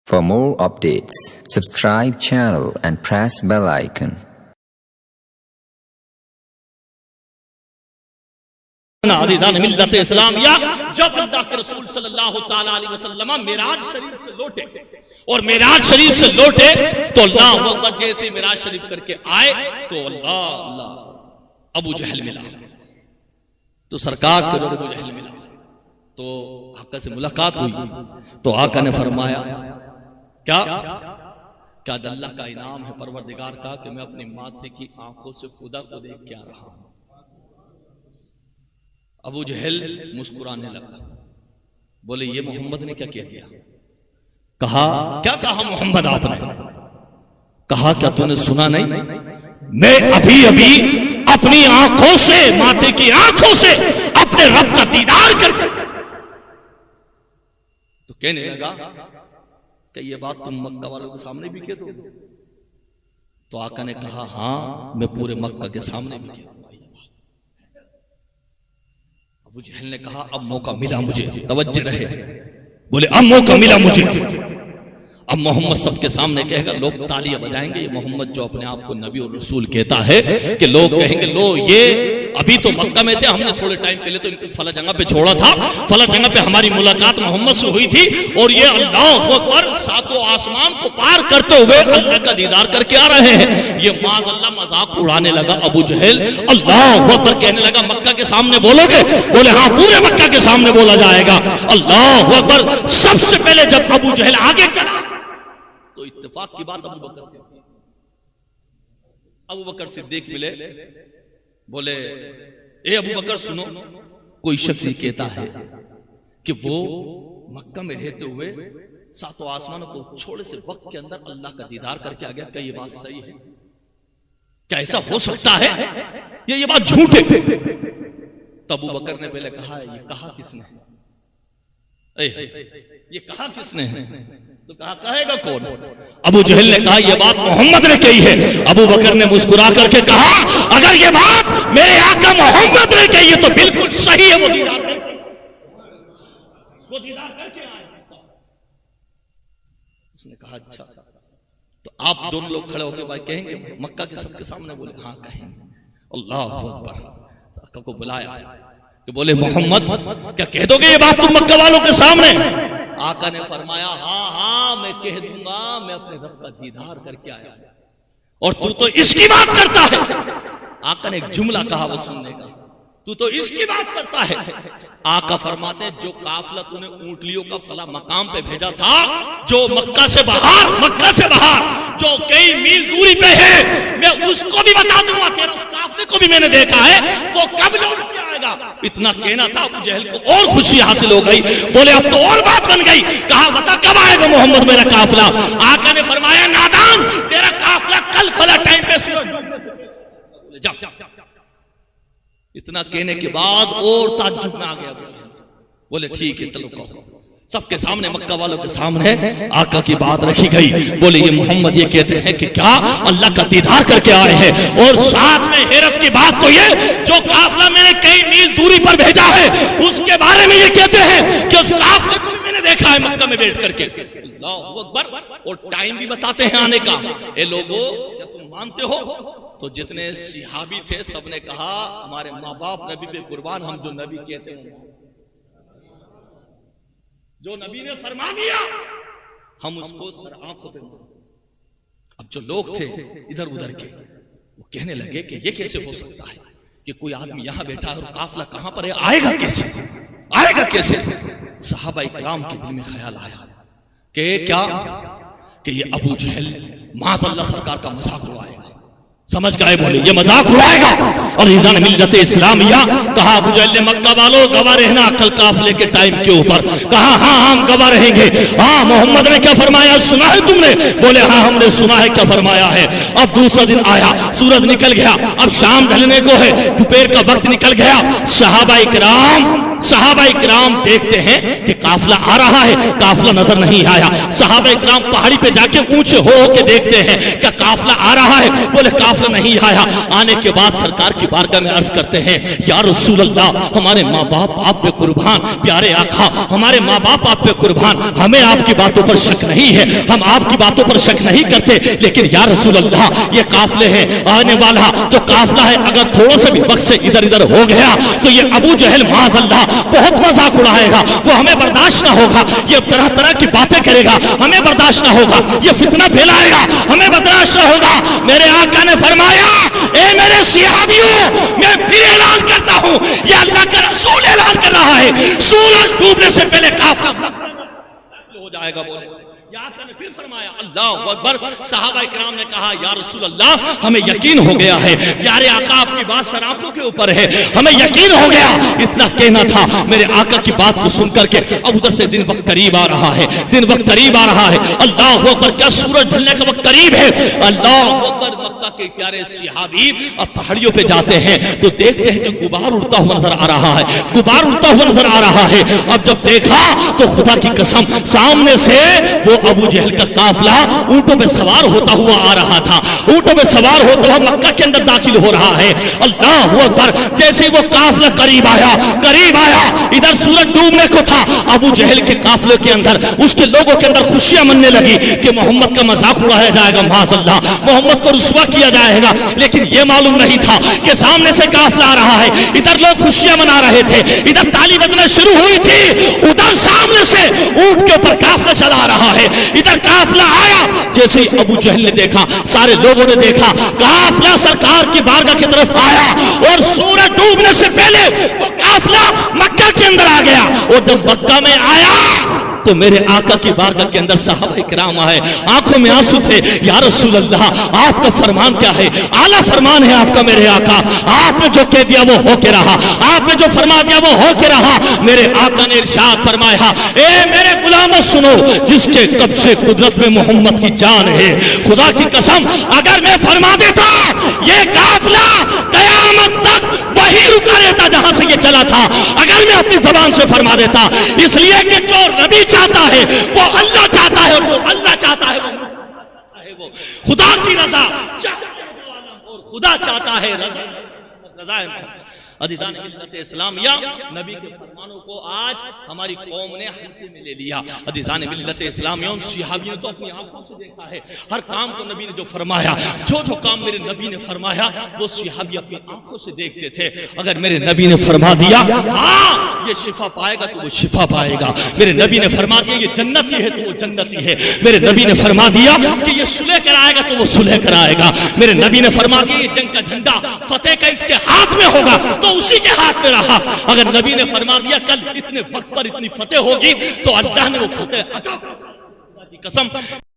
For more updates, subscribe channel and press bell icon. عزیزان ملت اسلامیہ، جب اللہ کے رسول صلی اللہ تعالیٰ علیہ وسلم معراج شریف سے لوٹے اور معراج شریف سے لوٹے تو اللہ اکبر جیسے معراج شریف کر کے آئے تو اللہ ابو جہل ملا، تو سرکار کے ابو جہل ملا، تو آقا سے ملاقات ہوئی تو آقا نے فرمایا کیا اللہ کا انعام ہے پروردگار کا کہ میں اپنے ماتھے کی آنکھوں سے خدا کو دیکھ کے آ رہا ہوں۔ ابو جہل مسکرانے لگا، بولے یہ محمد نے کیا کہہ دیا؟ کیا کہا محمد آپ نے؟ کہا کیا تو نے سنا نہیں؟ میں ابھی اپنی آنکھوں سے، ماتھے کی آنکھوں سے اپنے رب کا دیدار کر تو کہنے لگا کہ یہ بات تم مکہ والوں کے سامنے بھی کہہ دو؟ تو آقا نے کہا ہاں میں پورے مکہ کے سامنے بھی کہہ دوں۔ ابو جہل نے کہا اب موقع ملا مجھے، توجہ رہے، بولے اب موقع ملا مجھے، اب محمد سب کے سامنے کہے گا، لوگ تالیاں بجائیں گے، یہ محمد جو اپنے آپ کو نبی اور رسول کہتا ہے کہ لوگ کہیں گے لو یہ ابھی تو مکہ میں تھے، ہم نے تھوڑے ٹائم پہلے تو فلاں جگہ پہ چھوڑا تھا، فلاں جگہ پہ ہماری ملاقات محمد سے ہوئی تھی، اور یہ اللہ اکبر ساتوں آسمان کو پار کرتے ہوئے اللہ کا دیدار کر کے آ رہے ہیں۔ یہ معاذ اللہ مذاق اڑانے لگا ابو جہل، اللہ اکبر کہنے لگا مکہ کے سامنے بولو گے؟ بولے ہاں پورے مکہ کے سامنے بولا جائے گا۔ اللہ اکبر، سب سے پہلے جب ابو جہل آگے چلا تو اتفاق کی بات ابو بکر صدیق ملے، بولے اے ابو بکر سنو، کوئی شخص یہ کہتا ہے کہ وہ مکہ میں رہتے ہوئے ساتوں آسمانوں کو چھوڑے سے وقت کے اندر اللہ کا دیدار کر کے آ گیا، کیا یہ بات صحیح ہے؟ کیا ایسا ہو سکتا ہے؟ یہ بات جھوٹ ہے؟ تو ابو بکر نے پہلے کہا یہ کہا کس نے؟ یہ کہا کس نے؟ تو کہے گا کون؟ ابو جہل نے کہا یہ بات محمد نے کہی ہے۔ ابو بکر نے مسکرا کر کے کہا اگر یہ بات میرے آقا محمد نے کہی ہے تو بالکل صحیح ہے، وہ دیدار کر کے آئے۔ اس نے کہا اچھا تو آپ دونوں لوگ کھڑے ہو کے بھائی کہیں گے مکہ کے سب کے سامنے؟ بولے ہاں کہیں گے۔ اللہ اکبر، آقا کو بلایا کہ بولے محمد کیا کہہ دو گے یہ بات تم مکہ والوں کے سامنے؟ آقا نے فرمایا ہاں میں کہہ دوں گا، میں اپنے رب کا دیدار کر کے آیا اور تو اس کی بات کرتا ہے۔ آقا نے ایک جملہ کہا وہ سننے کا، تو اس کی بات کرتا ہے۔ آقا فرماتے ہیں جو قافلہ تو نے اونٹلیوں کا فلاں مقام پہ بھیجا تھا، جو مکہ سے باہر جو کئی میل دوری پہ ہے، میں اس کو بھی بتا دوں گا، تیرا اس قافلے کو بھی میں نے دیکھا ہے، وہ کب لوٹ کے آئے گا؟ اتنا کہنا تھا، ابو جہل کو اور خوشی حاصل ہو گئی، بولے اب تو اور بات بن گئی، کہا بتا کب آئے گا محمد میرا قافلہ؟ آقا نے فرمایا نادان، تیرا قافلہ کل فلاں ٹائم پہ سورج جا۔ اتنا کہنے کے بعد اور تعجب میں آ گیا، بولے ٹھیک ہے چلو کہو۔ سب کے سامنے مکہ والوں کے سامنے آقا کی بات رکھی گئی، بولے یہ محمد یہ کہتے ہیں کہ کیا اللہ کا دیدار کر کے آئے ہیں، اور ساتھ میں حیرت کی بات تو یہ جو قافلہ میں نے کئی میل دوری پر بھیجا ہے اس کے بارے میں یہ کہتے ہیں کہ اس قافلے کو بھی میں نے دیکھا ہے مکہ میں بیٹھ کر کے۔ اللہ اکبر، اور ٹائم بھی بتاتے ہیں آنے کا۔ اے لوگوں کیا تم مانتے ہو؟ تو جتنے صحابی تھے سب نے کہا ہمارے ماں باپ نبی پہ قربان، ہم جو نبی کہتے ہیں، جو نبی نے فرما دیا ہم اس کو سر آنکھوں پہ مانتے۔ اب جو لوگ تھے ادھر ادھر کے وہ کہنے لگے کہ یہ کیسے ہو سکتا ہے کہ کوئی آدمی یہاں بیٹھا ہے اور قافلہ کہاں پر ہے، آئے گا کیسے؟ صحابہ اکرام کے دل میں خیال آیا کہ کیا کہ یہ ابو جہل معاذ اللہ سرکار کا مذاق اڑائے گا۔ سمجھ گئے، بولے یہ مذاق اڑائے گا۔ اور عزیزان ملت اسلامیہ، کہا ابو جہل نے مکہ والوں گواہ رہنا کل قافلے کے ٹائم کے اوپر؟ کہا ہاں ہم گواہ رہیں گے۔ ہاں محمد نے کیا فرمایا سنا ہے تم نے؟ بولے ہاں ہم نے سنا ہے، کیا فرمایا ہے؟ اب دوسرا دن آیا، سورج نکل گیا، اب شام ڈھلنے کو ہے، دوپہر کا وقت نکل گیا، صحابہ اکرام صحابہ کرام دیکھتے ہیں کہ قافلہ آ رہا ہے, قافلہ نظر نہیں آیا. صحابہ کرام پہاڑی پہ جا کے اونچے ہو کے دیکھتے ہیں کہ قافلہ آ رہا ہے, بولے قافلہ نہیں آیا. آنے کے بعد سرکار کی بارگاہ میں عرض کرتے ہیں, یا رسول اللہ, ہمارے ماں باپ آپ پہ قربان, پیارے آقا ہمارے ماں باپ آپ پہ قربان, ہمیں آپ کی باتوں پر شک نہیں ہے, ہم آپ کی باتوں پر شک نہیں کرتے, لیکن یا رسول اللہ یہ قافلے ہیں آنے والا جو قافلہ ہے, اگر تھوڑا سا بھی وقت سے ادھر ادھر ہو گیا تو یہ ابو جہل معاذ اللہ بہت مذاق اڑائے گا, وہ ہمیں برداشت نہ ہوگا, یہ طرح طرح کی باتیں کرے گا, ہمیں برداشت نہ ہوگا, یہ فتنہ پھیلائے گا, ہمیں برداشت نہ ہوگا. میرے آقا نے فرمایا, اے میرے صحابیوں, میں پھر اعلان کرتا ہوں, یہ اللہ کا رسول اعلان کر رہا ہے, سورج ڈوبنے سے پہلے قافلہ ہو جائے گا. بولے یا آقا نے پھر فرمایا, اللہ اکبر. صحابہ کرام نے کہا, یا رسول اللہ ہمیں یقین ہو گیا ہے, پیارے آقا آپ کی بات سر آنکھوں کے اوپر ہے, ہمیں یقین ہو گیا. اتنا کہنا تھا, میرے آقا کی بات کو سن کر کے اب ادھر سے دن وقت قریب آ رہا ہے, دن وقت قریب آ رہا ہے. اللہ اکبر, کیا سورج ڈھلنے کا وقت قریب ہے. اللہ اکبر. مکہ کے پیارے صحابی اب پہاڑیوں پہ جاتے ہیں تو دیکھتے ہیں کہ غبار اڑتا ہوا نظر آ رہا ہے, غبار اڑتا ہوا نظر آ رہا ہے. اب جب دیکھا تو خدا کی قسم سامنے سے وہ ابو جہل کا قافلہ اونٹوں پہ سوار ہوتا ہوا آ رہا تھا, اونٹوں پہ سوار ہوتا ہوا مکہ کے اندر داخل ہو رہا ہے. اللہ اکبر. جیسے وہ قافلہ قریب آیا, ادھر سورج ڈوبنے کو تھا, ابو جہل کے قافلے کے اندر اس کے لوگوں کے اندر خوشیاں مننے لگی کہ محمد کا مذاق اڑایا جائے گا, معاذ اللہ محمد کو رسوا کیا جائے گا. لیکن یہ معلوم نہیں تھا کہ سامنے سے قافلہ آ رہا ہے, ادھر لوگ خوشیاں منا رہے تھے, ادھر تالی بجنا شروع ہوئی تھی, ادھر سامنے سے اونٹ کے اوپر قافلہ چلا رہا ہے, ادھر قافلہ آیا. جیسے ہی ابو جہل نے دیکھا, سارے لوگوں نے دیکھا, قافلہ سرکار کی بارگاہ کی طرف آیا اور سورج ڈوبنے سے پہلے وہ قافلہ مکہ کے اندر آ گیا. اور جب مکہ میں آیا تو میرے آقا کی بارگاہ کے اندر صحابہ کرام آئے, آنکھوں میں آنسو تھے. یا رسول اللہ آپ کا فرمان کیا ہے, اعلیٰ فرمان ہے آپ کا میرے آقا, آپ نے جو کہہ دیا وہ ہو کے رہا, آپ نے جو فرما دیا وہ ہو کے رہا. میرے آقا نے ارشاد فرمایا, اے میرے غلاموں سنو, جس کے قبضے قدرت میں محمد کی جان ہے, خدا کی قسم اگر میں فرما دیتا یہ قافلہ قیامت تک وہی رکا رہتا جہاں سے یہ چلا تھا, اگر میں اپنی زبان سے فرما دیتا. اس لیے کہ جو نبی چاہتا ہے وہ اللہ چاہتا ہے, اور جو اللہ چاہتا ہے وہ خدا کی رضا چاہتا ہے, اور خدا چاہتا ہے رضا. عزیزان ملت اسلامیہ, نبی کے فرمانوں کو آج ہماری قوم نے ہلکے میں لے لیا. عزیزان ملت اسلامیہ, ان صحابیوں نے تو اپنی آنکھوں سے دیکھا ہے ہر کام کو نبی نے جو فرمایا, جو کام میرے نبی نے فرمایا وہ صحابی اپنی آنکھوں سے دیکھتے تھے. اگر میرے نبی نے فرما دیا ہاں یہ شفا پائے گا تو وہ شفا پائے گا, میرے نبی نے فرما دیا یہ جنتی ہے تو وہ جنتی ہے, میرے نبی نے فرما دیا کہ یہ صلح کرائے گا تو وہ صلح کرائے گا, میرے نبی نے فرما دیا یہ جنگ کا جھنڈا فتح کا اس کے ہاتھ میں ہوگا تو اسی کے ہاتھ میں رہا. اگر نبی نے فرما دیا کل اتنے وقت پر اتنی فتح ہوگی تو اللہ نے وہ فتح عطا کی قسم